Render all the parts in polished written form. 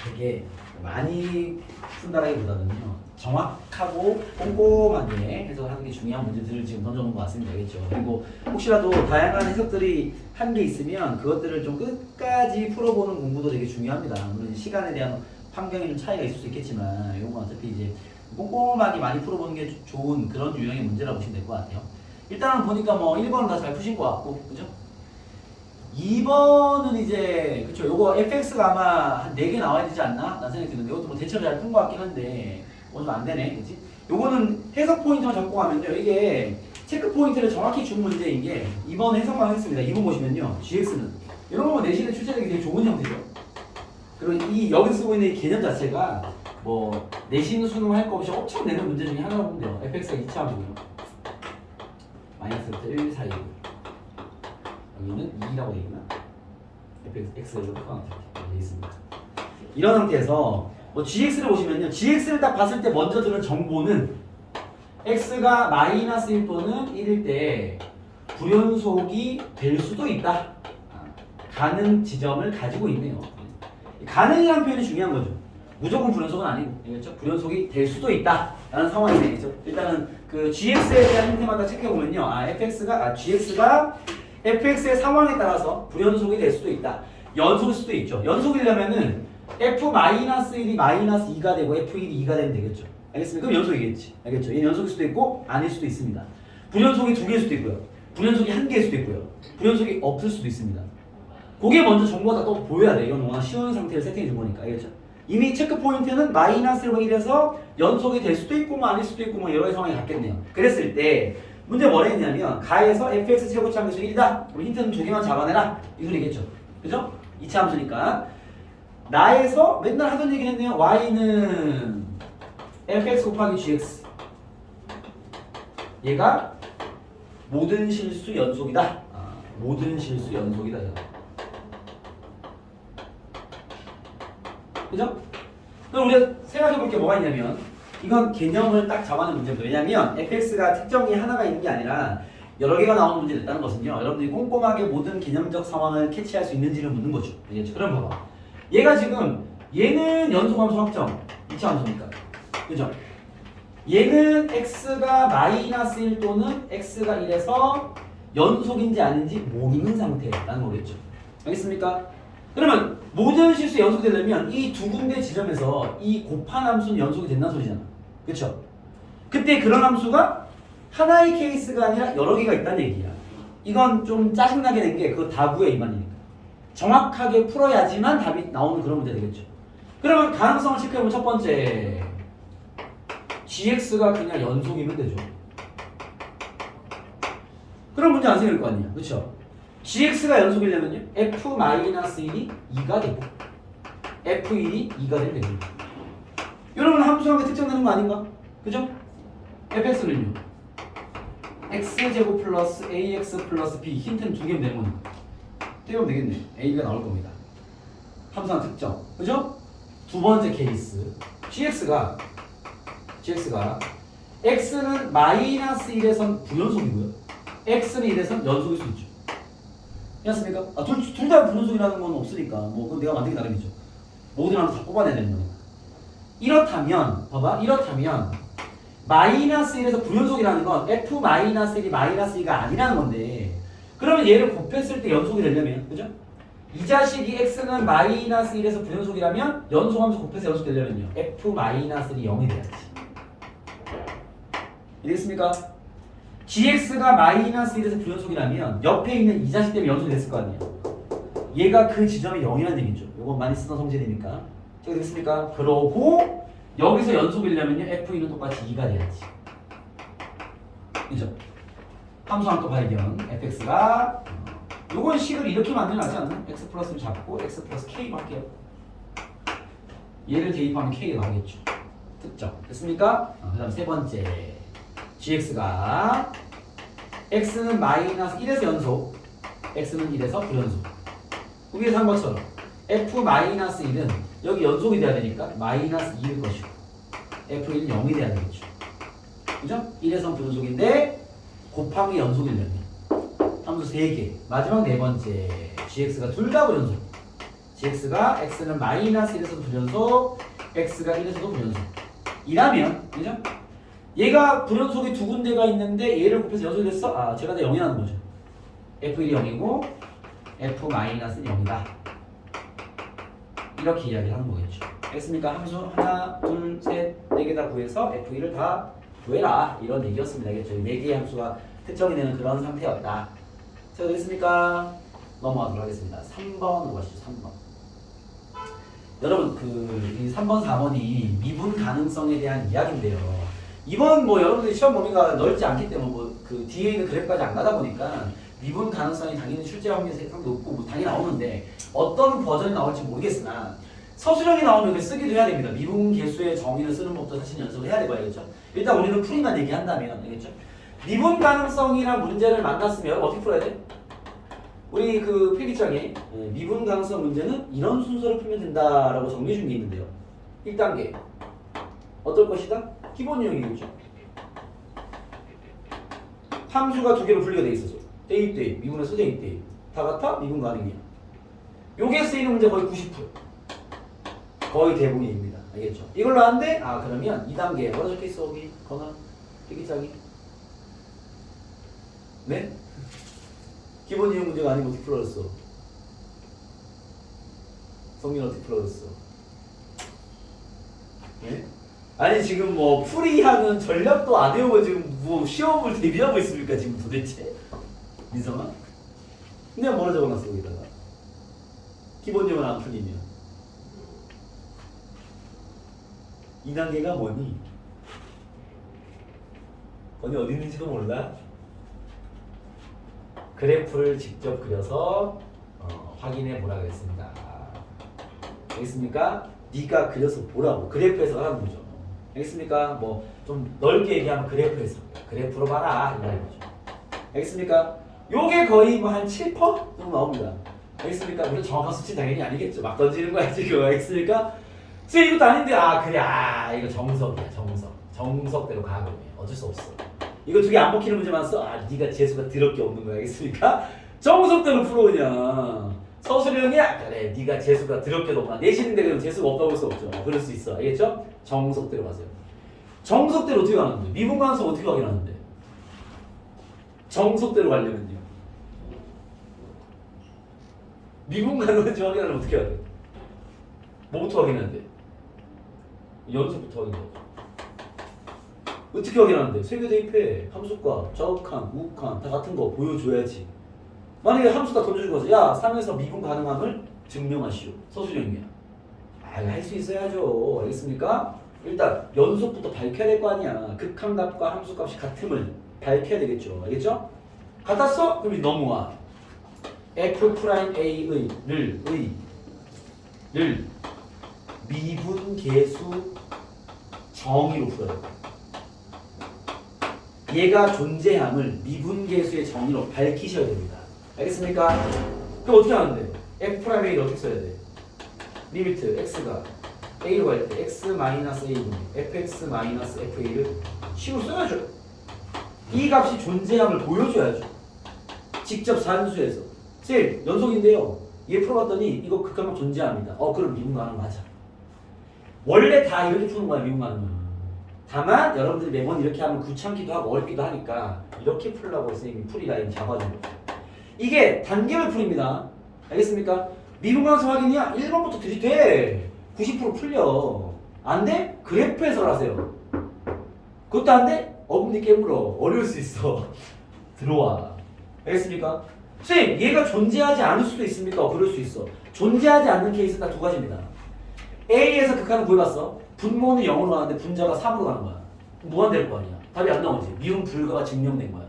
되게 많이 푼다라기보다는요 정확하고 꼼꼼하게 해석하는 게 중요한 문제들을 지금 던져놓은 것 같습니다. 알겠죠? 그리고 혹시라도 다양한 해석들이 한 게 있으면 그것들을 좀 끝까지 풀어보는 공부도 되게 중요합니다. 물론 시간에 대한 환경에 좀 차이가 있을 수 있겠지만 이런 건 어차피 이제 꼼꼼하게 많이 풀어보는 게 좋은 그런 유형의 문제라고 보시면 될 것 같아요. 일단은 보니까 뭐 1번은 다 잘 푸신 것 같고, 그죠? 2번은 이제, 그쵸, 요거 fx가 아마 한 4개 나와야 되지 않나? 난 생각이 드는데, 이것도 뭐 대체로 잘 푼 것 같긴 한데, 좀 안 되네, 그치? 요거는 해석 포인트만 적고 가면요, 이게 체크 포인트를 정확히 준 문제인 게, 2번 해석만 하겠습니다. 2번 보시면요, gx는, 이런 거면 내신에 출제되기 되게 좋은 형태죠. 그리고 여기서 쓰고 있는 이 개념 자체가, 뭐, 내신 수능 할 거 없이 엄청 내는 문제 중에 하나라고 보면 돼요. fx가 2차함이고요. 마이너스부터 1 사이. 여기는 2라고 되어 있나? fx를 카운트 되어 있습니다. 이런 상태에서 뭐 gx를 보시면요, gx를 딱 봤을 때 먼저 드는 정보는 x가 마이너스 1 또는 1일 때 불연속이 될 수도 있다. 가능 지점을 가지고 있네요. 가능이라는 표현이 중요한 거죠. 무조건 불연속은 아니고, 그렇죠? 불연속이 될 수도 있다 라는 상황이네. 그렇죠? 일단은 그 gx에 대한 형태마다 체크해 보면요, gx가 fx의 상황에 따라서 불연속이 될 수도 있다. 연속일 수도 있죠. 연속이려면은 f-1이 마이너스 2가 되고 f1이 2가 되면 되겠죠. 알겠습니까? 그럼 연속이겠지. 알겠죠? 얘는 연속일 수도 있고 아닐 수도 있습니다. 불연속이 2개일 수도 있고요. 불연속이 1개일 수도 있고요. 불연속이 없을 수도 있습니다. 그게 먼저 정보가 다 또 보여야 돼. 이건 워낙 쉬운 상태를 세팅해 준 거니까. 알겠죠? 이미 체크 포인트는 마이너스 1에서 연속이 될 수도 있고 뭐 아닐 수도 있고 뭐 여러 가지 상황이 같겠네요. 그랬을 때 문제 뭐라 했냐면 가에서 fx 최고치 함수 1이다. 우리 힌트는 2개만 잡아내라. 이 소리겠죠. 그죠? 2차 함수니까. 나에서 맨날 하던 얘기는 했네요. y는 fx 곱하기 gx. 얘가 모든 실수 연속이다. 모든 실수 연속이다. 그죠? 그럼 우리가 생각해 볼 게 뭐가 있냐면 이건 개념을 딱 잡아내는 문제입니다. 왜냐면 fx가 특정이 하나가 있는 게 아니라 여러 개가 나오는 문제가 있다는 것은요, 여러분들이 꼼꼼하게 모든 개념적 상황을 캐치할 수 있는지를 묻는 거죠. 알겠죠? 그럼 봐봐. 얘가 지금 얘는 연속함수 확정 2차 함수니까. 그죠? 얘는 x가 마이너스 1 또는 x가 1에서 연속인지 아닌지 모르는 상태라는 거겠죠. 알겠습니까? 그러면 모든 실수 연속이 되려면 이 두 군데 지점에서 이 곱한 함수는 연속이 된다는 소리잖아. 그쵸? 그때 그런 함수가 하나의 케이스가 아니라 여러 개가 있다는 얘기야. 이건 좀 짜증나게 된 게 그거 다구의 이만이니까. 정확하게 풀어야지만 답이 나오는 그런 문제 되겠죠. 그러면 가능성을 체크해보면 첫 번째, gx가 그냥 연속이면 되죠. 그런 문제 안 생길 거 아니야. 그쵸? gx가 연속이려면요, f-1이 2가 되고 f1이 2가 되면 됩니다. 여러분 함수 한 개 특정되는 거 아닌가? 그죠? fx는요, x제곱 플러스 ax 플러스 b. 힌트는 2개면 되는 거니까 떼우면 되겠네. a가 나올 겁니다. 함수 하나 특정. 그죠? 두 번째 케이스, gx가 x는 마이너스 1에선 불연속이고요, x는 1에선 연속일 수 있죠. 맞습니까? 둘 다 불연속이라는 건 없으니까 뭐 그건 내가 만들기 나름이죠. 모든 함수 다 뽑아내야 되는 거니까. 이렇다면 봐봐, 이렇다면 마이너스 1에서 불연속이라는 건 f-1이 마이너스 2가 아니라는 건데, 그러면 얘를 곱했을 때 연속이 되려면, 그죠? 이 자식이 x는 마이너스 1에서 불연속이라면 연속함수 곱해서 연속 되려면요, f-1이 0이 돼야지. 이해됐습니까? gx가 마이너스 1에서 불연속이라면 옆에 있는 이 자식 때문에 연속이 됐을 거 아니에요. 얘가 그 지점이 0이라는 얘기죠. 요거 많이 쓰던 성질이니까. 제가 됐습니까? 그러고 여기서 연속이려면요, f2는 똑같이 2가 돼야지. 그죠? 함수 한또 발견. fx가 요건 식을 이렇게 만들면 낫지 않나? x 플러스를 잡고 x 플러스 k로 할게요. 얘를 대입하면 k가 나오겠죠. 특정. 됐습니까? 그 다음 세 번째, gx가 x는 마이너스 1에서 연속, x는 1에서 불연속. 위에서 한 것처럼 f-1은 여기 연속이 돼야 되니까 마이너스 2일 것이고 f1은 0이 돼야 되겠죠. 그죠? 1에선 불연속인데 곱하기 연속이려면 함수 3개. 마지막 네 번째, gx가 둘 다 불연속. gx가 x는 마이너스 1에서도 불연속, x가 1에서도 불연속. 이라면, 그죠? 얘가 불연속이 두 군데가 있는데 얘를 곱해서 연속이 됐어? 아, 제가 다 0이 나는 거죠. f1이 0이고 f-는 0이다. 이렇게 이야기를 하는 거겠죠. 알겠습니까? 함수 하나, 둘, 셋, 네 개 다 구해서 f1을 다 구해라. 이런 얘기였습니다. 알겠죠? 네 개의 함수가 특정이 되는 그런 상태였다. 자, 됐습니까? 넘어가도록 하겠습니다. 3번으로 가시죠. 3번. 여러분, 이 3번, 4번이 미분 가능성에 대한 이야기인데요. 이번 여러분들이 시험 범위가 넓지 않기 때문에 뒤에 있는 그래프까지 안 가다 보니까 미분 가능성이 당연히 출제 확률이 상당히 높고 당연히 나오는데 어떤 버전이 나올지 모르겠으나 서술형이 나오면 쓰기도 해야 됩니다. 미분 계수의 정의를 쓰는 법도 사실 연습을 해야 되고 알겠죠? 일단 우리는 풀이만 얘기한다면 알겠죠? 미분 가능성이란 문제를 만났으면 어떻게 풀어야 돼? 우리 필기장에 미분 가능성 문제는 이런 순서로 풀면 된다라고 정리해 준 게 있는데요. 1단계 어떨 것이다? 기본 유형이겠죠. 함수가 두 개로 분리가 돼 있어서 대입 미분에서 대입 다 같아? 미분 가능이야. 요게 쓰이는 문제 거의 90%. 거의 대부분입니다. 알겠죠? 이걸로 안 돼? 아 그러면 2단계에 뭐라 적혀있어 거기? 건아 필기장이 네? 기본 유형 문제가 아니면 어떻게 풀어졌어? 성민 어떻게 풀어졌어? 네? 아니 지금 풀이하는 전략도 안 외우고 지금 시험을 대비하고 있습니까 지금 도대체? 민성아? 내가 뭐라 적어놨어 여기다가? 기본 유형은 안 풀리면 2단계가 뭐니? 건이 어디 있는지도 몰라? 그래프를 직접 그려서 확인해 보라 그랬습니다. 알겠습니까? 네가 그려서 보라고 그래프에서 하라는 거죠. 알겠습니까? 좀 넓게 얘기하면 그래프에서 그래프로 봐라 이 말이죠. 알겠습니까? 요게 거의 한 7% 정도 나옵니다. 알겠습니까? 물론 정확한 수치 당연히 아니겠죠. 막 던지는 거야 지금. 알겠습니까? 선생님 이것도 아닌데 그래 이거 정석이야 정석대로 가고 어쩔 수 없어. 이거 두 개 안 먹히는 문제만 써. 네가 재수가 더럽게 없는 거야. 알겠습니까? 정석대로 풀어 그냥. 서술형이야. 그래 네가 재수가 더럽게 높아. 내신인데 그럼 재수가 없다고 할 수 없죠. 그럴 수 있어. 알겠죠? 정석대로 가세요. 정석대로 어떻게 가는데? 미분 가능성 어떻게 확인하는데? 정석대로 가려면요. 미분 가능한지 확인하려면 어떻게 해야 돼? 뭐부터 확인하는데? 연습부터 확인하죠. 어떻게 확인하는데? 세개 대입해. 함수값, 좌우칸, 우칸 다 같은 거 보여줘야지. 만약에 함수 다 던져주고 가서 야 3에서 미분 가능함을 증명하시오. 서술형이야. 할 수 있어야죠. 알겠습니까? 일단 연속부터 밝혀야 될 거 아니야. 극한값과 함수값이 같음을 밝혀야 되겠죠. 알겠죠? 같았어? 그럼 넘어와. F'A의 를 미분 계수 정의로 풀어요. 얘가 존재함을 미분계수의 정의로 밝히셔야 됩니다. 알겠습니까? 그럼 어떻게 하는데? F'A를 어떻게 써야 돼? 리미트 x가 a로 갈 때 x-a분의 fx-fa를 식으로 써야죠. 이 값이 존재함을 보여줘야죠. 직접 산수에서. 쌤, 연속인데요. 얘 풀어봤더니 이거 극한값 존재합니다. 그럼 미분 가능 맞아. 원래 다 이렇게 푸는 거야, 미분 가능은. 다만 여러분들이 매번 이렇게 하면 귀찮기도 하고 어렵기도 하니까 이렇게 풀려고 선생님이 풀이 라인 잡아준 거예요. 이게 단계별 풀입니다. 알겠습니까? 미분 가능성 확인이야. 1번부터 들이대. 90% 풀려. 안 돼? 그래프에서 하세요. 그것도 안 돼? 어금니 깨물어. 어려울 수 있어. 들어와. 알겠습니까? 선생님 얘가 존재하지 않을 수도 있습니까? 그럴 수 있어. 존재하지 않는 케이스는 딱 두 가지입니다. A에서 극한을 구해봤어. 분모는 0으로 가는데 분자가 3으로 가는 거야. 무한될 거 아니야. 답이 안 나오지. 미분 불가가 증명된 거야.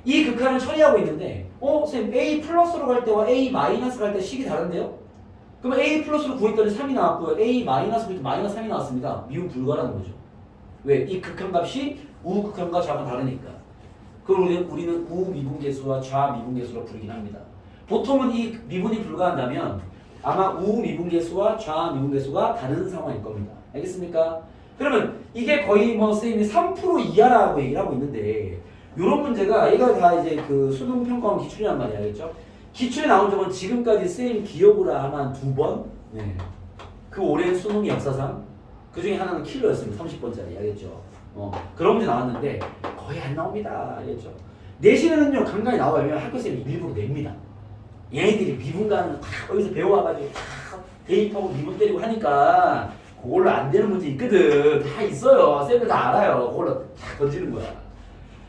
이 극한을 처리하고 있는데 선생님 A 플러스로 갈 때와 A 마이너스 갈 때 식이 다른데요? 그러면 A 플러스로 구했더니 3이 나왔고요. A 마이너스 구했더니 마이너스 3이 나왔습니다. 미분 불가라는 거죠. 왜? 이 극한값이 우극한과 좌가 다르니까. 그걸 우리는 우미분계수와 좌미분계수로 부르긴 합니다. 보통은 이 미분이 불가한다면 아마 우미분계수와 좌미분계수가 다른 상황일 겁니다. 알겠습니까? 그러면 이게 거의 선생님이 3% 이하라고 얘기를 하고 있는데 이런 문제가 얘가 다 이제 수능 평가원 기출이란 말이야. 알겠죠? 기출에 나온 적은 지금까지 쌤 기억으로 아마 한 2번? 네. 그 오랜 수능의 역사상 그 중에 하나는 킬러였습니다. 30번짜리 알겠죠? 그런 문제 나왔는데 거의 안 나옵니다. 알겠죠? 내신에는요 간간히 나와요. 왜냐면 학교쌤이 일부러 냅니다. 얘네들이 미분간을 다 거기서 배워와가지고 다 대입하고 미분 때리고 하니까 그걸로 안 되는 문제 있거든. 다 있어요. 쌤들 다 알아요. 그걸로 다 던지는 거야.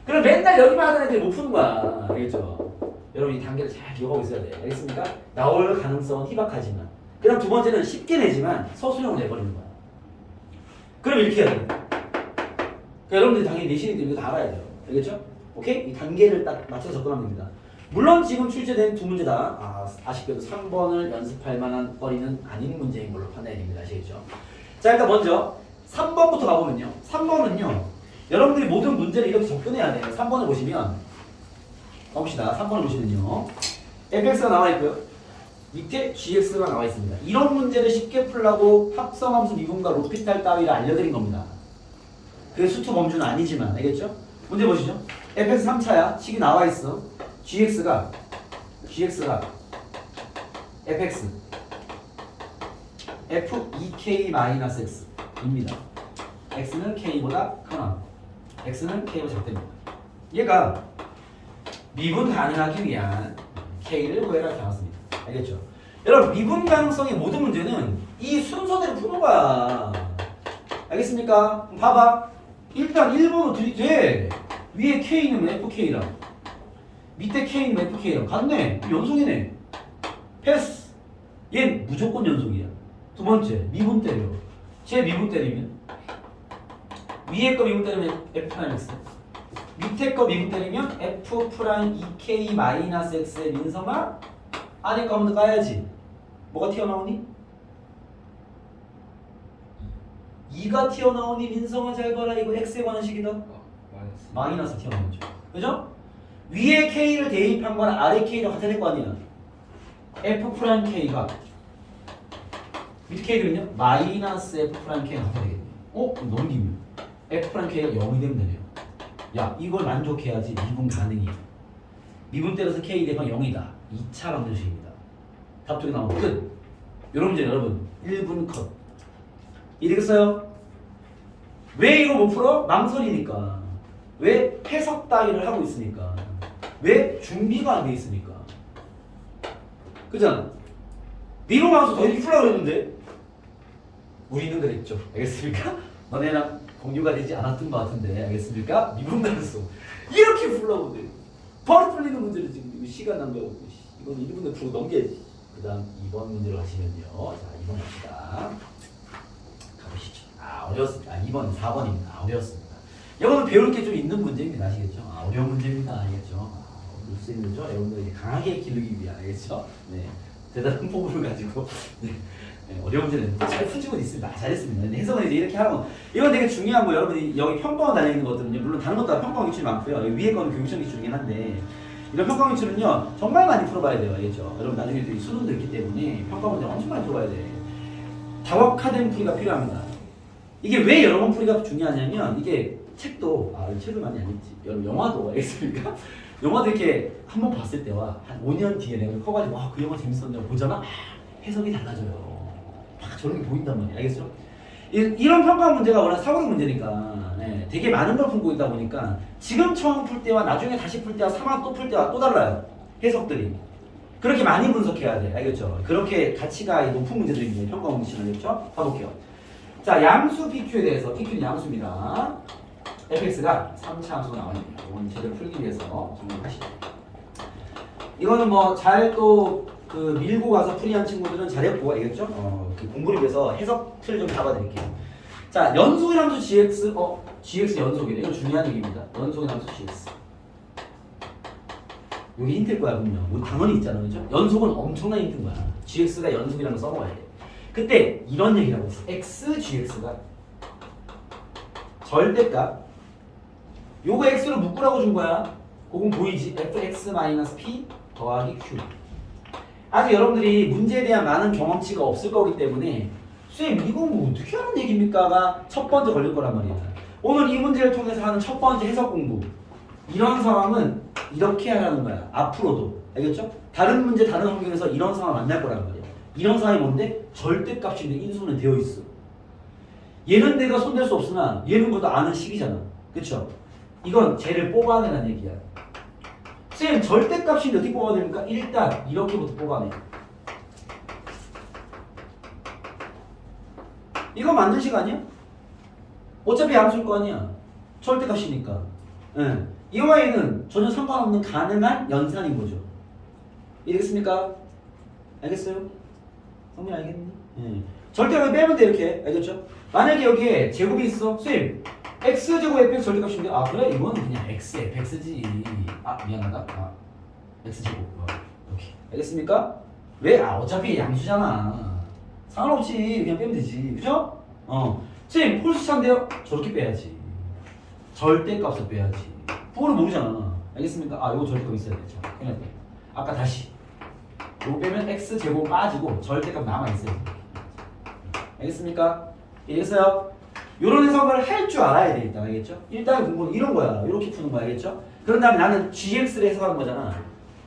그럼 맨날 여기만 하던 애들이 못 푸는 거야. 알겠죠? 여러분 이 단계를 잘 기억하고 있어야 돼요. 알겠습니까? 나올 가능성은 희박하지만. 그 다음 두 번째는 쉽게 내지만 서술형을 내버리는 거야. 그럼 이렇게 해야 돼요. 그러니까 여러분들이 당연히 내신이들 이거 다 알아야 돼요. 알겠죠? 오케이? 이 단계를 딱 맞춰서 접근하면 됩니다. 물론 지금 출제된 두 문제 다 아쉽게도 3번을 연습할 만한 거리는 아닌 문제인 걸로 판단이 됩니다. 아시겠죠? 자, 일단 먼저 3번부터 가보면요. 3번은요. 여러분들이 모든 문제를 이렇게 접근해야 돼요. 3번을 보시면 가봅시다. 3번을 보시면요. fx가 나와 있고요. 밑에 gx가 나와 있습니다. 이런 문제를 쉽게 풀라고 합성함수 미분과 로피탈 따위를 알려드린 겁니다. 그게 수투 범주는 아니지만 알겠죠? 문제 보시죠. fx 3차야. 식이 나와 있어. gx가 fx f2k-x 입니다. x는 k보다 크나 x는 k보다 작답니다. 얘가 미분 가능하기 위한 k를 구해라 이렇게 나왔습니다. 알겠죠? 여러분 미분 가능성의 모든 문제는 이 순서대로 푸는 거야. 알겠습니까? 봐봐. 일단 1번은 들이대. 위에 k는 fk랑 밑에 k는 fk랑 같네. 연속이네. 패스. 얘는 무조건 연속이야. 두 번째 미분 때려. 제 미분 때리면 위에 거 미분 때리면 f'(x) 밑에 거 미분 때리면 f'(2k-x의 민성아 안에 거 한번 더 까야지. 뭐가 튀어나오니? 2가 튀어나오니 민성아 잘 봐라. 이거 x에 관한 식이다. 마이너스 튀어나오죠. 그죠? 위에 k를 대입한 건 아래 k랑 같아야 될 거 아니야. f'(k가 밑에 k는요? 마이너스 f'(k가 같아야 되겠네. 그럼 넘기면 f'(k가 0이 되면 되네요. 야, 이걸 만족해야지 미분 가능이야. 미분 때려서 k 대방 0이다. 2차 방정식입니다. 답 두 개 나오면 끝. 요런 문제 여러분 1분 컷. 이해되겠어요? 왜 이거 못 풀어? 망설이니까. 왜? 해석 따위를 하고 있으니까. 왜? 준비가 안 돼 있으니까. 그잖아. 미분 방수 더 이렇게 풀라고 그랬는데 우리는 그랬죠. 알겠습니까? 너네랑 공유가 되지 않았던 것 같은데 알겠습니까? 미분 가능성 이렇게 풀라고 그래. 바로 풀리는 문제를 지금 시간 낭비하고 이건 1분에 풀고 넘겨야지. 그 다음 2번 문제로 가시면요. 자, 2번 갑시다. 가보시죠. 어려웠습니다. 2번, 4번입니다. 어려웠습니다. 이거는 배울 게 좀 있는 문제입니다. 아시겠죠? 어려운 문제입니다. 알겠죠? 어려울 수 있는 죠 여러분들 강하게 기르기 위한, 알겠죠? 네. 대단한 포부를 가지고 네. 어려운 문제는 잘 풀지고 있습니다. 잘했습니다. 해석은 이제 이렇게 하면 이건 되게 중요한 거. 여러분이 여기 평가원 달려있는 것들은요. 물론 다른 것도 평가원 기출이 많고요. 여기 위에 거는 교육청 기출이긴 한데 이런 평가원 기출은요. 정말 많이 풀어봐야 돼요. 알겠죠? 여러분 나중에 또 수능도 있기 때문에 평가원 문제 엄청 많이 풀어봐야 돼. 다각화된 풀이가 필요합니다. 이게 왜 여러 번 풀이가 중요하냐면 이게 책도 책을 많이 안 읽지. 여러분 영화도 알겠습니까? 영화도 이렇게 한 번 봤을 때와 한 5년 뒤에 내가 커가지고 그 영화 재밌었냐고 보잖아. 해석이 달라져요. 저런 게 보인단 말이야. 알겠죠? 이런 평가 문제가 워낙 사고력 문제니까 되게 많은 걸 풀고 있다 보니까 지금 처음 풀 때와 나중에 다시 풀 때와 3화 또 풀 때와 또 달라요. 해석들이. 그렇게 많이 분석해야 돼. 알겠죠? 그렇게 가치가 높은 문제들입니다. 평가 문제는 알겠죠? 봐볼게요. 자, 양수 PQ에 대해서 PQ는 양수입니다. fx가 3차 함수가 나와있네요. 이건 제대로 풀기 위해서 정리하시죠. 이거는 뭐 잘 또 그 밀고 가서 풀이한 친구들은 잘했고 알겠죠? 그 공부를 위해서 해석 틀 좀 잡아드릴게요. 자, 연속의 함수 gx gx 연속이네. 이건 중요한 얘기입니다. 연속의 함수 gx. 여기 힌트일 거야 분명. 우리 단원이 있잖아, 그죠? 연속은 엄청난 힌트인 거야. gx가 연속이라는 거 써먹어야 돼. 그때 이런 얘기라고 했어. x gx가 절대값. 요거 x로 묶으라고 준 거야. 그건 보이지? fx-p 더하기 q. 아직 여러분들이 문제에 대한 많은 경험치가 없을 거기 때문에 쌤 이거 뭐 어떻게 하는 얘기입니까가 첫 번째 걸릴 거란 말이야. 오늘 이 문제를 통해서 하는 첫 번째 해석 공부. 이런 상황은 이렇게 하라는 거야. 앞으로도. 알겠죠? 다른 문제 다른 환경에서 이런 상황 만날 거란 말이야. 이런 상황이 뭔데? 절대값인데 인수는 되어 있어. 얘는 내가 손댈 수 없으나 얘는 그래도 아는 식이잖아. 그쵸? 이건 쟤를 뽑아내라는 얘기야. 쌤 절대값인데 어떻게 뽑아냅니까? 일단 이렇게부터 뽑아내. 이거 맞는 식 아니야? 어차피 양수일 거 아니야. 절대값이니까. 예. 이와 얘는 전혀 상관없는 가능한 연산인 거죠. 이해겠습니까? 알겠어요? 성민 알겠니? 예. 절대값을 빼면 돼 이렇게. 알겠죠? 만약에 여기에 제곱이 있어. 쌤 x제곱 fx 절대값인데 아 그래? 이건 그냥 x fx지. 아 미안하다. 아 x제곱. 오케이. 알겠습니까? 왜? 아 어차피 양수잖아. 상관없지. 그냥 빼면 되지. 그죠? 쌤 홀수차인데요? 저렇게 빼야지. 절대값을 빼야지. 그거는 모르잖아. 알겠습니까? 아 요거 절대값 있어야 돼. 자, 그냥 빼. 아까 다시 요거 빼면 x제곱 빠지고 절대값 남아있어요. 알겠습니까? 이해했어요? 요런 해석을 할 줄 알아야 돼 일단. 알겠죠? 일단 공부는 이런 거야. 이렇게 푸는 거야. 알겠죠? 그런 다음에 나는 gx를 해석하는 거잖아.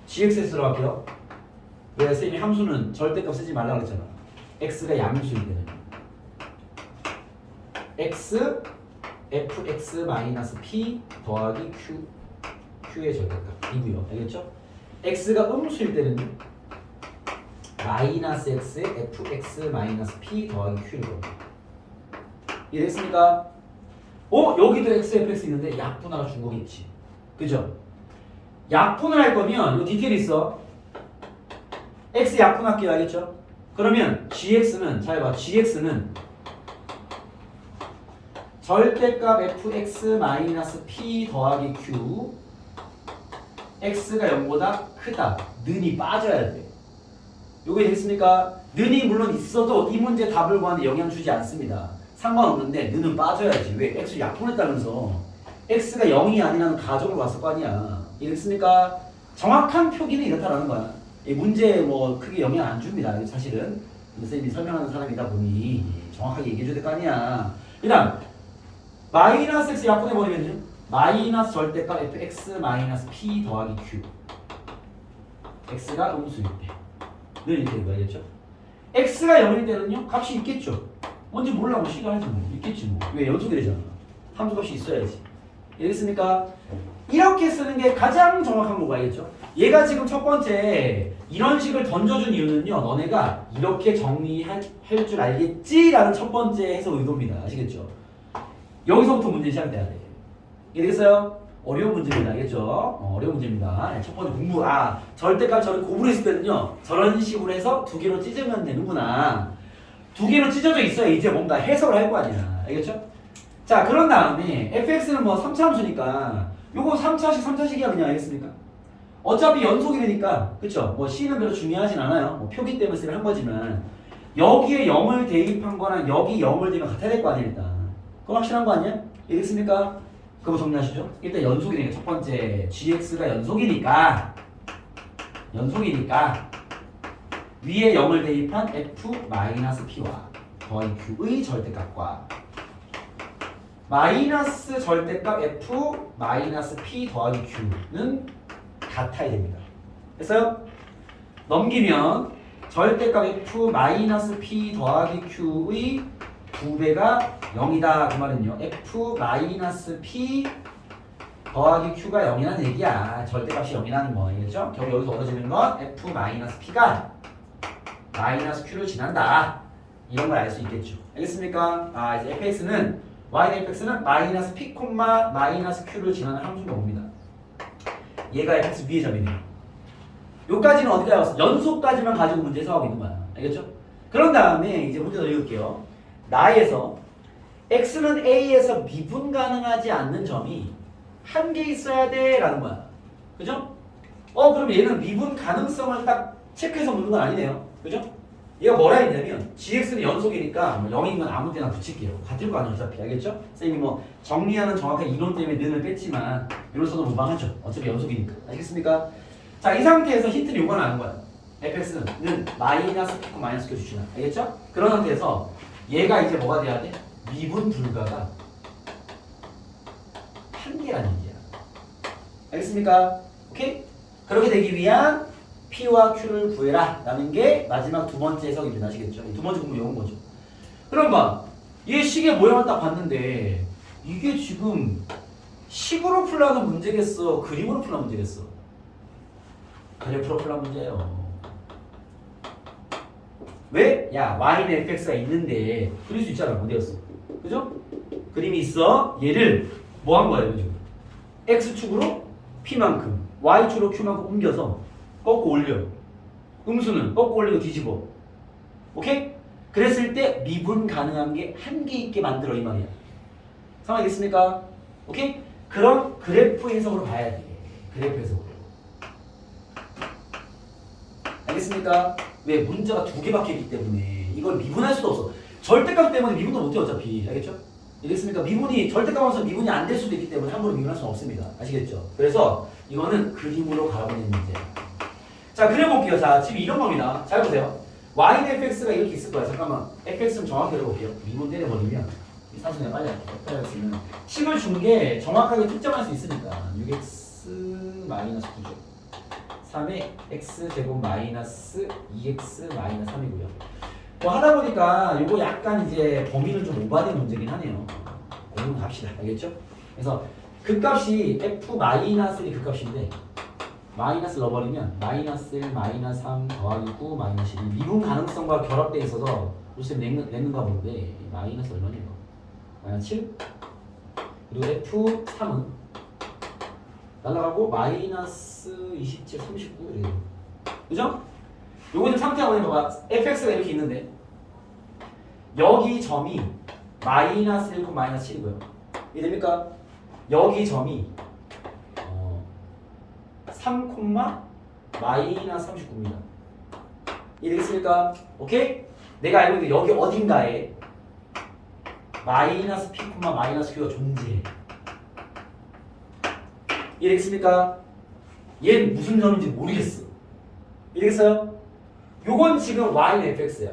gx에 들어갈게요. 왜 쌤이 함수는 절대값 쓰지 말라고 그랬잖아. x가 양수일 때는 x fx-p 더하기 q의 절대값이고요. 알겠죠? x가 음수일 때는 마이너스 x에 fx-p 더하기 q인 겁니다. 이해됐습니까? 여기도 x, fx 있는데 약분하가 준 거겠지. 그죠? 약분을 할 거면 이 디테일이 있어. x 약분할게요. 알겠죠? 그러면 gx는 잘 봐. gx는 절대값 fx-p 더하기 q x가 0보다 크다. 는이 빠져야 돼. 요게 됐습니까? 는이 물론 있어도 이 문제 답을 구하는데 영향 주지 않습니다. 상관없는데 는은 빠져야지. 왜? x를 약분했다면서 x가 0이 아니라는 가정을 왔을 거 아니야. 이랬습니까? 정확한 표기는 이렇다라는 거야. 이 문제에 뭐 크게 영향 안 줍니다. 사실은 선생님이 설명하는 사람이다 보니 정확하게 얘기해 줘야 될 거 아니야. 그 다음 마이너스 x 약분해버리면요 마이너스 절대값 fx-p 더하기 q x가 음수일 때는 이렇게 된 거 알겠죠? x가 0일 때는요 값이 있겠죠. 뭔지 몰라 뭐 시간하지 뭐 있겠지 뭐. 왜 연속이 되잖아. 함수값이 있어야지. 알겠습니까? 이렇게 쓰는 게 가장 정확한 거가 알겠죠? 얘가 지금 첫 번째 이런 식을 던져준 이유는요 너네가 이렇게 정리할 줄 알겠지? 라는 첫 번째 해석 의도입니다. 아시겠죠? 여기서부터 문제 시작돼야 돼. 이해되겠어요? 어려운 문제입니다. 알겠죠? 어려운 문제입니다. 첫 번째 공부. 절대값 저를 고분했을 때는요 저런 식으로 해서 두 개로 찢으면 되는구나. 두 개로 찢어져 있어야 이제 뭔가 해석을 할 거 아니야. 알겠죠? 자 그런 다음에 fx는 뭐 3차 함수니까 요거 3차식이야 그냥. 알겠습니까? 어차피 연속이 되니까 그쵸? 뭐 c는 별로 중요하진 않아요. 뭐 표기 때문에 쓰긴 한 거지만 여기에 0을 대입한 거랑 여기 0을 대입하면 같아야 될 거 아니야 일단. 그거 확실한 거 아니야? 이해됐습니까? 그거 정리하시죠. 일단 연속이 되니까 첫 번째 gx가 연속이니까 위에 0을 대입한 f-p와 더하기 q의 절대값과 마이너스 절대값 f-p 더하기 q는 같아야 됩니다. 됐어요? 넘기면 절대값 f-p 더하기 q의 2배가 0이다. 그 말은요 f-p 더하기 q가 0이라는 얘기야. 절대값이 0이라는 거 알겠죠? 결국 여기서 얻어지는 건 f-p가 마이너스 q를 지난다. 이런 걸 알 수 있겠죠. 알겠습니까? 이제 fx는 fx는 마이너스 p, 마이너스 q를 지나는 함수가 옵니다. 얘가 fx 위의 점이네요. 요까지는 어디까지 왔어? 연속까지만 가지고 문제 해석하고 있는 거야. 알겠죠? 그런 다음에 이제 문제 더 읽을게요. 나에서 x는 a에서 미분 가능하지 않는 점이 한 개 있어야 돼 라는 거야. 그죠? 그럼 얘는 미분 가능성을 딱 체크해서 묻는 건 아니네요. 그죠? 얘가 뭐라 했냐면 gx는 연속이니까 0인 건 아무 데나 붙일게요. 같을 거 아니에요 어차피. 알겠죠? 선생님이 뭐 정리하는 정확한 이론 때문에 는을 뺐지만 이론서도 무방하죠. 어차피 연속이니까. 알겠습니까? 자, 이 상태에서 힌트는 요거 나는 거야. fx는 마이너스 p, 마이너스 q 주시나. 알겠죠? 그런 상태에서 얘가 이제 뭐가 돼야 돼? 미분 불가가 한 개라는 얘기야. 알겠습니까? 오케이? 그렇게 되기 위한 P와 Q를 구해라 라는 게 마지막 두 번째 해석입니다. 아시겠죠? 두 번째 공부 이런 거죠. 그럼 봐. 얘 식의 모양을 딱 봤는데 이게 지금 식으로 풀라는 문제겠어? 그림으로 풀라는 문제겠어? 그래프로 풀라는 문제예요. 왜? 야, y는 fx가 있는데 그릴 수 있잖아. 어디였어? 그죠? 그림이 있어. 얘를 뭐 한 거예요, 지금? x축으로 p만큼, y축으로 q만큼 옮겨서 꺾고 올려. 음수는 꺾고 올리고 뒤집어. 오케이? 그랬을 때 미분 가능한 게 한계 있게 만들어 이 말이야. 상황이겠습니까? 오케이? 그럼 그래프 해석으로 봐야 돼. 그래프 해석으로. 알겠습니까? 왜? 문자가 두 개 박혀있기 때문에 이걸 미분할 수도 없어. 절대값 때문에 미분도 못해 어차피. 알겠죠? 알겠습니까? 미분이 절대값에서 미분이 안 될 수도 있기 때문에 함부로 미분할 수는 없습니다. 아시겠죠? 그래서 이거는 그림으로 가보는 문제야. 자, 그려볼게요. 자, 지금 이런 겁니다. 잘 보세요. y는 fx가 이렇게 있을 거야. 잠깐만. fx는 정확히 그려볼게요. 미분 때려버리면 이 사진에 빨리 할게요. 빨리 할수있는 식을 준 게 정확하게 특정할 수 있으니까 6x 마이너스 9죠. 3의 x제곱 마이너스 2x 마이너스 3이고요. 뭐 하다 보니까 이거 약간 이제 범위를 좀 오버된 문제긴 하네요. 공부합시다. 알겠죠? 그래서 극값이 f 마이너스 극값인데 마이너스 넣어버리면 마이너스 1, 마이너스 3 더하기 9, 마이너스 12 미분 가능성과 결합되어 있어서 요새 냈는가 보는데 마이너스 얼마네요? 마이너스 7 그리고 f3은 날라가고 마이너스 27, 39 이래요. 그죠? 요거 좀 상태 한번 해봐봐. fx가 이렇게 있는데 여기 점이 마이너스 1, 마이너스 7이고요. 이해됩니까? 여기 점이 3, 마이너스 39입니다. 이해되겠습니까? 오케이? 내가 알고 있는 여기 어딘가에 마이너스 p, 마이너스 q가 존재해. 이해되겠습니까? 얘는 무슨 점인지 모르겠어. 이해되겠어요? 요건 지금 y는 fx야.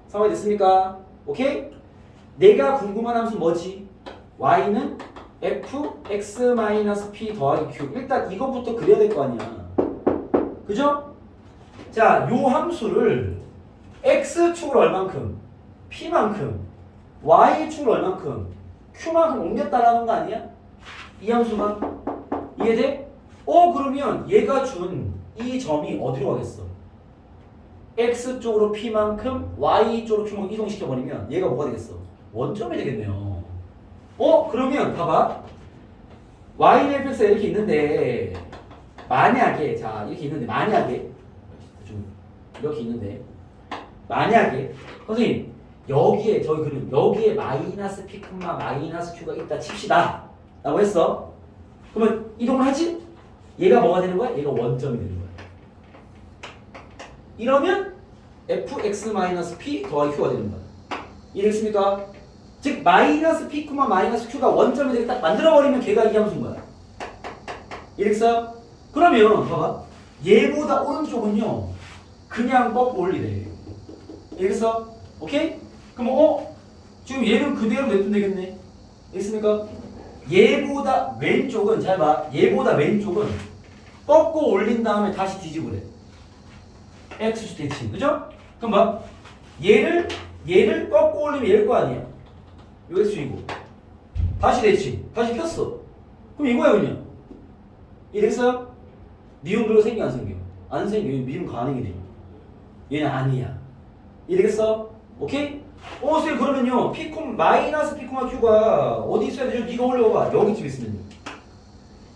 상황이 됐습니까? 오케이? 내가 궁금한 함수 뭐지? y는 fx-p 더하기 q. 일단 이것부터 그려야 될 거 아니야. 그죠? 자, 요 함수를 x축으로 얼만큼, p만큼, y축으로 얼만큼, q만큼 옮겼다라는 거 아니야? 이 함수가? 이해돼? 그러면 얘가 준 이 점이 어디로 가겠어? x쪽으로 p만큼, y쪽으로 q만큼 이동시켜버리면 얘가 뭐가 되겠어? 원점이 되겠네요. 그러면 봐봐. y는 fx가 이렇게 있는데 만약에 자 이렇게 있는데 만약에 좀 이렇게 있는데 만약에 선생님 여기에 저희 그림 여기에 마이너스 p, 마이너스 q가 있다 칩시다 라고 했어. 그러면 이동을 하지? 얘가 뭐가 되는 거야? 얘가 원점이 되는 거야. 이러면 fx-p 더하기 q가 되는 거야. 이해됐습니까? 즉 마이너스 p, 마이너스 q가 원점이 되게 딱 만들어버리면 걔가 이 함수인 거야. 이해됐어요? 그러면 봐봐. 얘보다 오른쪽은요 그냥 꺾고 올리래. 이해됐어? 오케이? 그럼 지금 얘는 그대로 냅두면 되겠네. 됐습니까? 얘보다 왼쪽은 잘 봐. 얘보다 왼쪽은 꺾고 올린 다음에 다시 뒤집으래. x축 대칭. 그죠? 그럼 봐. 얘를 꺾고 올리면 얘일 거 아니야. 요 x축이고 다시 대칭. 다시 폈어. 그럼 이거야 그냥. 이해됐어요? 미분 그리고 생겨 안 생겨? 안 생겨. 미분 가능이 돼. 얘는 아니야. 이해되겠어? 오케이? 선생님 그러면요 마이너스 p, q가 어디 있어야 되죠? 네가 올려봐. 여기쯤 있으면요.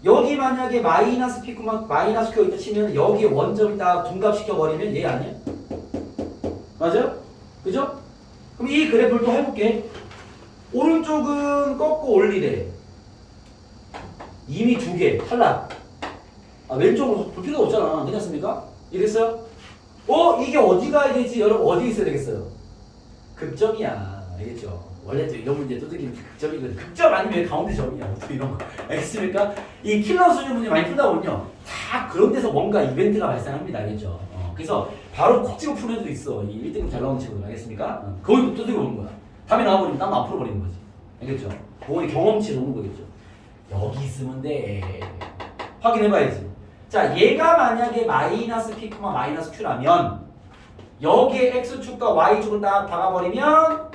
여기 만약에 마이너스 p, 마이너스 q가 있다 치면 여기에 원점을 딱 둔갑시켜버리면 얘 아니야? 맞아요? 그죠? 그럼 이 그래프를 또 해볼게. 오른쪽은 꺾고 올리래. 이미 두 개 탈락. 왼쪽으로 볼 필요가 없잖아. 괜찮습니까? 이랬어요? 이게 어디 가야 되지? 여러분 어디 있어야 되겠어요? 극점이야. 알겠죠? 원래 또 이런 문제 두들기면 극점이거든. 극점 아니면 가운데 점이야. 또 이런 거. 알겠습니까? 이 킬러 수준 문제 많이 풀다 보면요. 다 그런 데서 뭔가 이벤트가 발생합니다. 알겠죠? 그래서 바로 콕 찍어 푸는 애도 있어. 이 1등급 잘 나오는 친구들. 알겠습니까? 거기도 두들겨 보는 거야. 답이 나와버리면 땀 안 풀어버리는 거지. 알겠죠? 그거는 경험치로 오는 거겠죠. 여기 있으면 돼. 확인해봐야지. 자, 얘가 만약에 마이너스 p, 마이너스 q라면 여기에 x축과 y축을 딱 박아버리면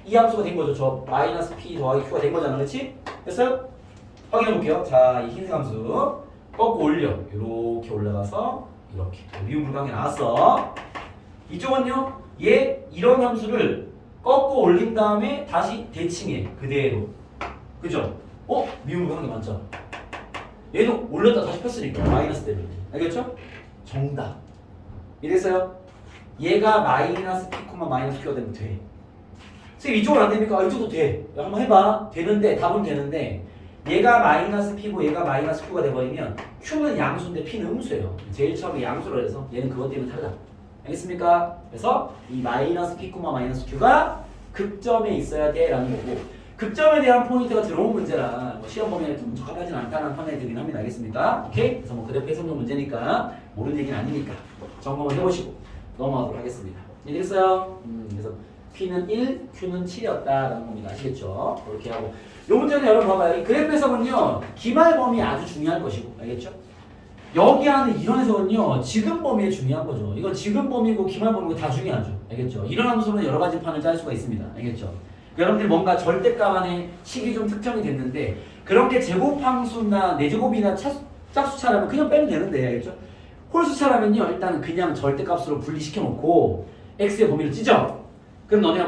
이 함수가 된 거죠. 저 마이너스 p 더하기 q가 된 거잖아. 그렇지? 됐어요? 확인해 볼게요. 자, 이 흰색 함수 꺾고 올려. 이렇게 올라가서 이렇게 미분 불가능이 나왔어. 이쪽은요. 얘 이런 함수를 꺾고 올린 다음에 다시 대칭해. 그대로. 그죠? 미분 불가능이 맞죠? 얘도 올렸다 다시 폈으니까 마이너스 때문에. 알겠죠? 정답. 이랬어요? 얘가 마이너스 p, 마이너스 q가 되면 돼. 선생님 이쪽은 안 됩니까? 이쪽도 돼. 한번 해봐. 되는데 답은 되는데 얘가 마이너스 p고 얘가 마이너스 q가 돼버리면 q는 양수인데 p는 음수예요. 제일 처음에 양수로 해서 얘는 그것 때문에 탈락. 알겠습니까? 그래서 이 마이너스 p, 마이너스 q가 극점에 있어야 돼라는 거고 극점에 대한 포인트가 들어온 문제라 뭐 시험 범위에 좀 적합하진 않다는 판단이 들긴 합니다. 알겠습니까? 오케이? 그래서 뭐 그래프 해석용 문제니까 모르는 얘기는 아니니까 점검을 해보시고 넘어가도록 하겠습니다. 이해됐어요? 그래서 P는 1, Q는 7이었다라는 겁니다. 아시겠죠? 그렇게 하고 요 문제는 여러분 봐봐요. 이 그래프 해석은요 기말 범위 아주 중요할 것이고 알겠죠? 여기 하는 이런 해석은요 지금 범위에 중요한 거죠. 이건 지금 범위고 기말 범위고 다 중요하죠. 알겠죠? 이런 함수는 여러 가지 판을 짤 수가 있습니다. 알겠죠? 여러분들이 뭔가 절대값 안에 식이 좀 특정이 됐는데 그런 게 제곱함수나 내제곱이나 짝수차라면 그냥 빼면 되는데 알겠죠? 홀수차라면요 일단은 그냥 절대값으로 분리시켜 놓고 x의 범위를 찢어. 그럼 너네가